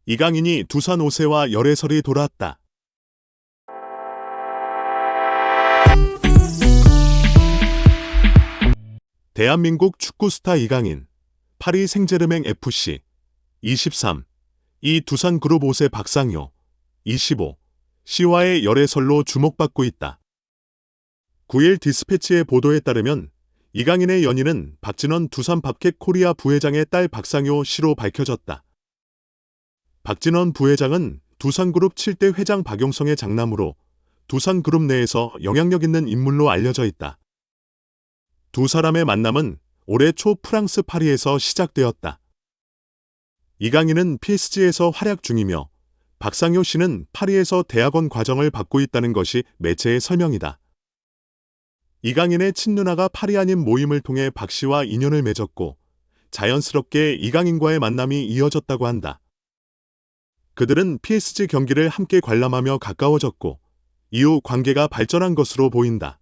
이강인이 두산 5세와 열애설이 돌았다. 대한민국 축구 스타 이강인, 파리 생제르맹 FC, 23, 이 두산그룹 5세 박상효, 25, 씨와의 열애설로 주목받고 있다. 9일 디스패치의 보도에 따르면 이강인의 연인은 박진원 두산 밥캣 코리아 부회장의 딸 박상효 씨로 밝혀졌다. 박진원 부회장은 두산그룹 7대 회장 박용성의 장남으로 두산그룹 내에서 영향력 있는 인물로 알려져 있다. 두 사람의 만남은 올해 초 프랑스 파리에서 시작되었다. 이강인은 PSG에서 활약 중이며 박상효 씨는 파리에서 대학원 과정을 받고 있다는 것이 매체의 설명이다. 이강인의 친누나가 파리 한인 모임을 통해 박 씨와 인연을 맺었고 자연스럽게 이강인과의 만남이 이어졌다고 한다. 그들은 PSG 경기를 함께 관람하며 가까워졌고 이후 관계가 발전한 것으로 보인다.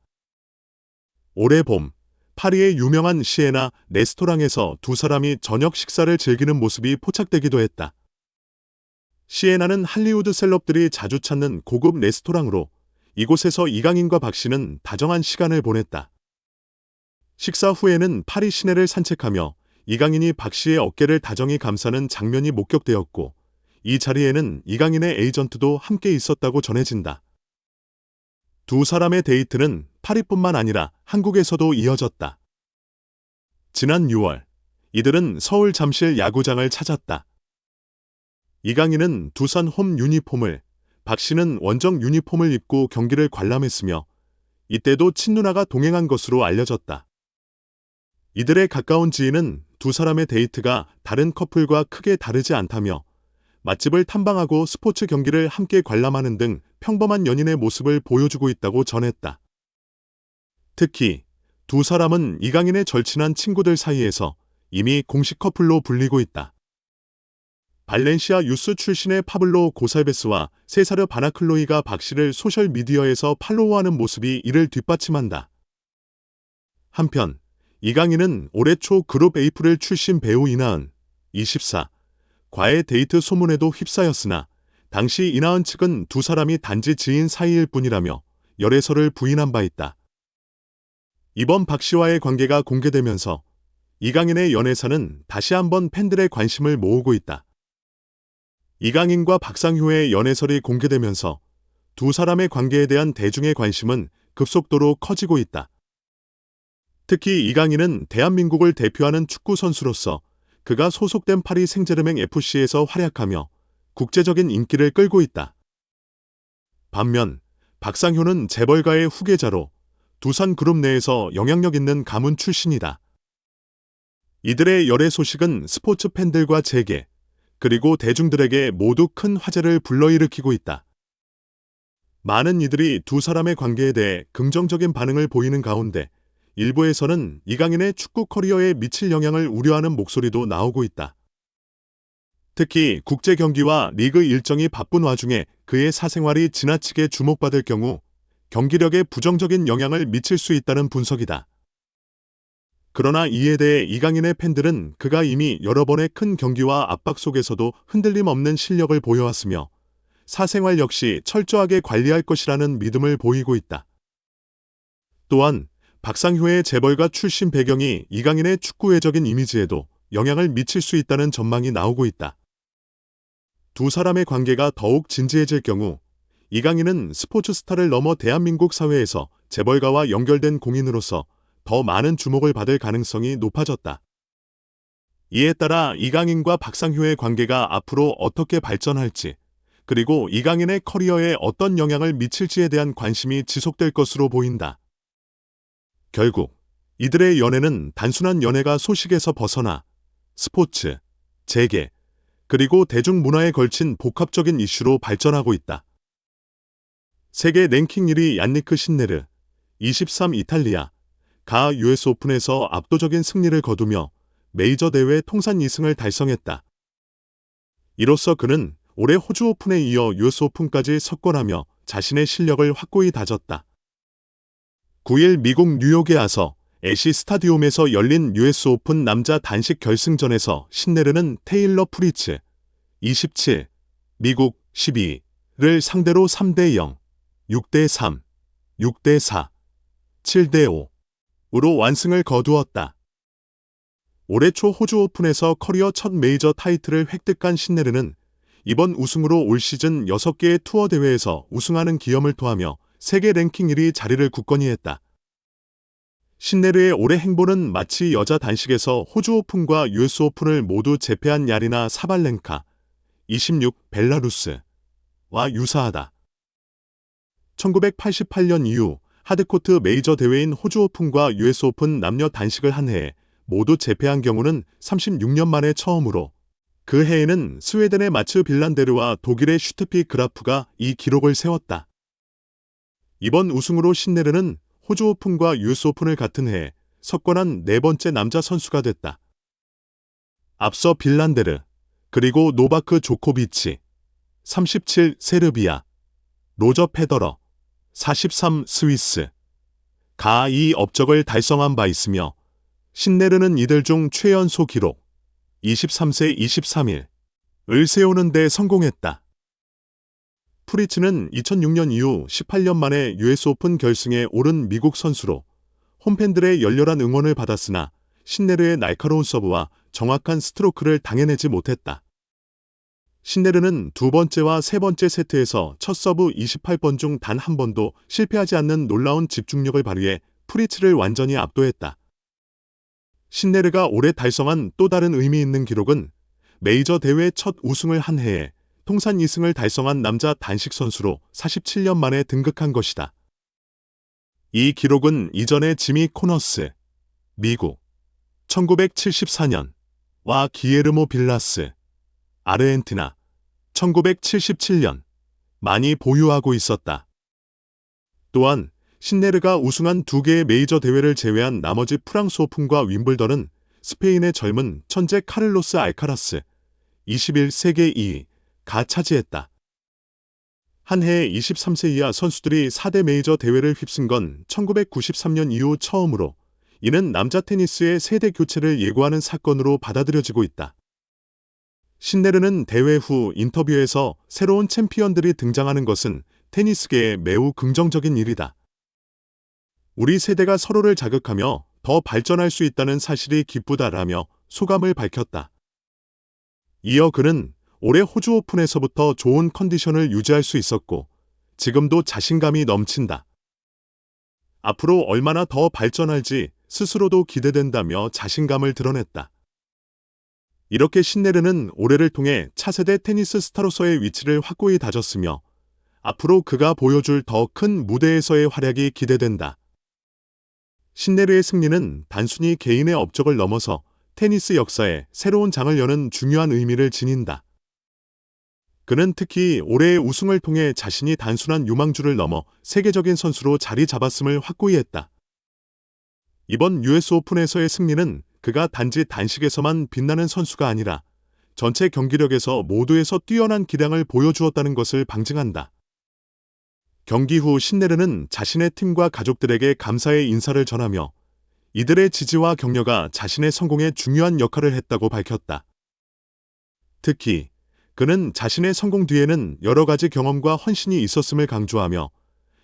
올해 봄, 파리의 유명한 시에나 레스토랑에서 두 사람이 저녁 식사를 즐기는 모습이 포착되기도 했다. 시에나는 할리우드 셀럽들이 자주 찾는 고급 레스토랑으로 이곳에서 이강인과 박 씨는 다정한 시간을 보냈다. 식사 후에는 파리 시내를 산책하며 이강인이 박 씨의 어깨를 다정히 감싸는 장면이 목격되었고 이 자리에는 이강인의 에이전트도 함께 있었다고 전해진다. 두 사람의 데이트는 파리뿐만 아니라 한국에서도 이어졌다. 지난 6월, 이들은 서울 잠실 야구장을 찾았다. 이강인은 두산 홈 유니폼을, 박 씨는 원정 유니폼을 입고 경기를 관람했으며 이때도 친누나가 동행한 것으로 알려졌다. 이들의 가까운 지인은 두 사람의 데이트가 다른 커플과 크게 다르지 않다며 맛집을 탐방하고 스포츠 경기를 함께 관람하는 등 평범한 연인의 모습을 보여주고 있다고 전했다. 특히 두 사람은 이강인의 절친한 친구들 사이에서 이미 공식 커플로 불리고 있다. 발렌시아 유스 출신의 파블로 고살베스와 세사르 바나클로이가 박 씨를 소셜미디어에서 팔로우하는 모습이 이를 뒷받침한다. 한편 이강인은 올해 초 그룹 에이프릴 출신 배우 이나은, 24, 과의 데이트 소문에도 휩싸였으나 당시 이나은 측은 두 사람이 단지 지인 사이일 뿐이라며 열애설을 부인한 바 있다. 이번 박 씨와의 관계가 공개되면서 이강인의 연애사는 다시 한번 팬들의 관심을 모으고 있다. 이강인과 박상효의 연애설이 공개되면서 두 사람의 관계에 대한 대중의 관심은 급속도로 커지고 있다. 특히 이강인은 대한민국을 대표하는 축구 선수로서 그가 소속된 파리 생제르맹 FC에서 활약하며 국제적인 인기를 끌고 있다. 반면 박상효는 재벌가의 후계자로 두산그룹 내에서 영향력 있는 가문 출신이다. 이들의 열애 소식은 스포츠 팬들과 재계, 그리고 대중들에게 모두 큰 화제를 불러일으키고 있다. 많은 이들이 두 사람의 관계에 대해 긍정적인 반응을 보이는 가운데 일부에서는 이강인의 축구 커리어에 미칠 영향을 우려하는 목소리도 나오고 있다. 특히 국제 경기와 리그 일정이 바쁜 와중에 그의 사생활이 지나치게 주목받을 경우 경기력에 부정적인 영향을 미칠 수 있다는 분석이다. 그러나 이에 대해 이강인의 팬들은 그가 이미 여러 번의 큰 경기와 압박 속에서도 흔들림 없는 실력을 보여왔으며 사생활 역시 철저하게 관리할 것이라는 믿음을 보이고 있다. 또한 박상효의 재벌가 출신 배경이 이강인의 축구외적인 이미지에도 영향을 미칠 수 있다는 전망이 나오고 있다. 두 사람의 관계가 더욱 진지해질 경우 이강인은 스포츠 스타를 넘어 대한민국 사회에서 재벌가와 연결된 공인으로서 더 많은 주목을 받을 가능성이 높아졌다. 이에 따라 이강인과 박상효의 관계가 앞으로 어떻게 발전할지, 그리고 이강인의 커리어에 어떤 영향을 미칠지에 대한 관심이 지속될 것으로 보인다. 결국 이들의 연애는 단순한 연애가 소식에서 벗어나 스포츠, 재계, 그리고 대중문화에 걸친 복합적인 이슈로 발전하고 있다. 세계 랭킹 1위 얀니크 신네르, 23 이탈리아, 가 US 오픈에서 압도적인 승리를 거두며 메이저 대회 통산 2승을 달성했다. 이로써 그는 올해 호주 오픈에 이어 US 오픈까지 석권하며 자신의 실력을 확고히 다졌다. 9일 미국 뉴욕의 아서 애쉬 스타디움에서 열린 US 오픈 남자 단식 결승전에서 신네르는 테일러 프리츠, 27, 미국 12를 상대로 3대0, 6대3, 6대4, 7대5으로 완승을 거두었다. 올해 초 호주 오픈에서 커리어 첫 메이저 타이틀을 획득한 신네르는 이번 우승으로 올 시즌 6개의 투어 대회에서 우승하는 기염을 토하며 세계 랭킹 1위 자리를 굳건히 했다. 신네르의 올해 행보는 마치 여자 단식에서 호주 오픈과 US 오픈을 모두 제패한 야리나 사발렌카 26 벨라루스와 유사하다. 1988년 이후 하드코트 메이저 대회인 호주 오픈과 US 오픈 남녀 단식을 한 해에 모두 제패한 경우는 36년 만에 처음으로 그 해에는 스웨덴의 마츠 빌란데르와 독일의 슈트피 그라프가 이 기록을 세웠다. 이번 우승으로 신네르는 호주 오픈과 US 오픈을 같은 해에 석권한 네 번째 남자 선수가 됐다. 앞서 빌란데르, 그리고 노바크 조코비치, 37 세르비아, 로저 페더러, 43 스위스, 가 이 업적을 달성한 바 있으며 신네르는 이들 중 최연소 기록 23세 23일을 세우는 데 성공했다. 프리츠는 2006년 이후 18년 만에 US 오픈 결승에 오른 미국 선수로 홈팬들의 열렬한 응원을 받았으나 신네르의 날카로운 서브와 정확한 스트로크를 당해내지 못했다. 신네르는 두 번째와 세 번째 세트에서 첫 서브 28번 중 단 한 번도 실패하지 않는 놀라운 집중력을 발휘해 프리츠를 완전히 압도했다. 신네르가 올해 달성한 또 다른 의미 있는 기록은 메이저 대회 첫 우승을 한 해에 통산 2승을 달성한 남자 단식 선수로 47년 만에 등극한 것이다. 이 기록은 이전에 지미 코너스, 미국, 1974년와 기에르모 빌라스, 아르헨티나, 1977년 많이 보유하고 있었다. 또한 신네르가 우승한 두 개의 메이저 대회를 제외한 나머지 프랑스 오픈과 윈블던은 스페인의 젊은 천재 카를로스 알카라스, 21세계 2위가 차지했다. 한 해에 23세 이하 선수들이 4대 메이저 대회를 휩쓴 건 1993년 이후 처음으로 이는 남자 테니스의 세대 교체를 예고하는 사건으로 받아들여지고 있다. 신네르는 대회 후 인터뷰에서 새로운 챔피언들이 등장하는 것은 테니스계에 매우 긍정적인 일이다. 우리 세대가 서로를 자극하며 더 발전할 수 있다는 사실이 기쁘다라며 소감을 밝혔다. 이어 그는 올해 호주 오픈에서부터 좋은 컨디션을 유지할 수 있었고 지금도 자신감이 넘친다. 앞으로 얼마나 더 발전할지 스스로도 기대된다며 자신감을 드러냈다. 이렇게 신네르는 올해를 통해 차세대 테니스 스타로서의 위치를 확고히 다졌으며 앞으로 그가 보여줄 더 큰 무대에서의 활약이 기대된다. 신네르의 승리는 단순히 개인의 업적을 넘어서 테니스 역사에 새로운 장을 여는 중요한 의미를 지닌다. 그는 특히 올해의 우승을 통해 자신이 단순한 유망주를 넘어 세계적인 선수로 자리 잡았음을 확고히 했다. 이번 US 오픈에서의 승리는 그가 단지 단식에서만 빛나는 선수가 아니라 전체 경기력에서 모두에서 뛰어난 기량을 보여주었다는 것을 방증한다. 경기 후 신네르는 자신의 팀과 가족들에게 감사의 인사를 전하며 이들의 지지와 격려가 자신의 성공에 중요한 역할을 했다고 밝혔다. 특히 그는 자신의 성공 뒤에는 여러 가지 경험과 헌신이 있었음을 강조하며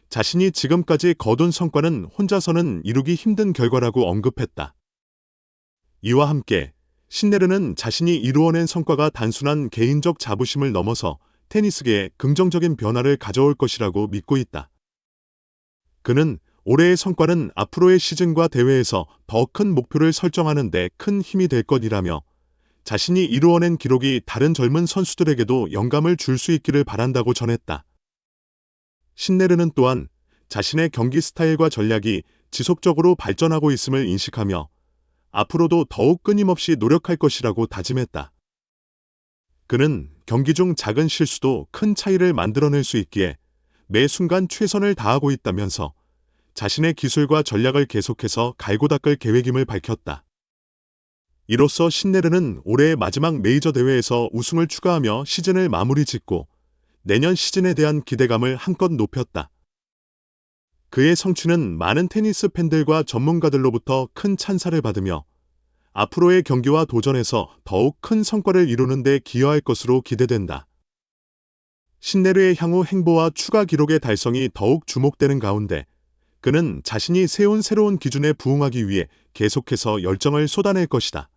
자신이 지금까지 거둔 성과는 혼자서는 이루기 힘든 결과라고 언급했다. 이와 함께 신네르는 자신이 이루어낸 성과가 단순한 개인적 자부심을 넘어서 테니스계에 긍정적인 변화를 가져올 것이라고 믿고 있다. 그는 올해의 성과는 앞으로의 시즌과 대회에서 더 큰 목표를 설정하는 데 큰 힘이 될 것이라며 자신이 이루어낸 기록이 다른 젊은 선수들에게도 영감을 줄 수 있기를 바란다고 전했다. 신네르는 또한 자신의 경기 스타일과 전략이 지속적으로 발전하고 있음을 인식하며 앞으로도 더욱 끊임없이 노력할 것이라고 다짐했다. 그는 경기 중 작은 실수도 큰 차이를 만들어낼 수 있기에 매 순간 최선을 다하고 있다면서 자신의 기술과 전략을 계속해서 갈고 닦을 계획임을 밝혔다. 이로써 신네르는 올해의 마지막 메이저 대회에서 우승을 추가하며 시즌을 마무리 짓고 내년 시즌에 대한 기대감을 한껏 높였다. 그의 성취는 많은 테니스 팬들과 전문가들로부터 큰 찬사를 받으며 앞으로의 경기와 도전에서 더욱 큰 성과를 이루는 데 기여할 것으로 기대된다. 신네르의 향후 행보와 추가 기록의 달성이 더욱 주목되는 가운데 그는 자신이 세운 새로운 기준에 부응하기 위해 계속해서 열정을 쏟아낼 것이다.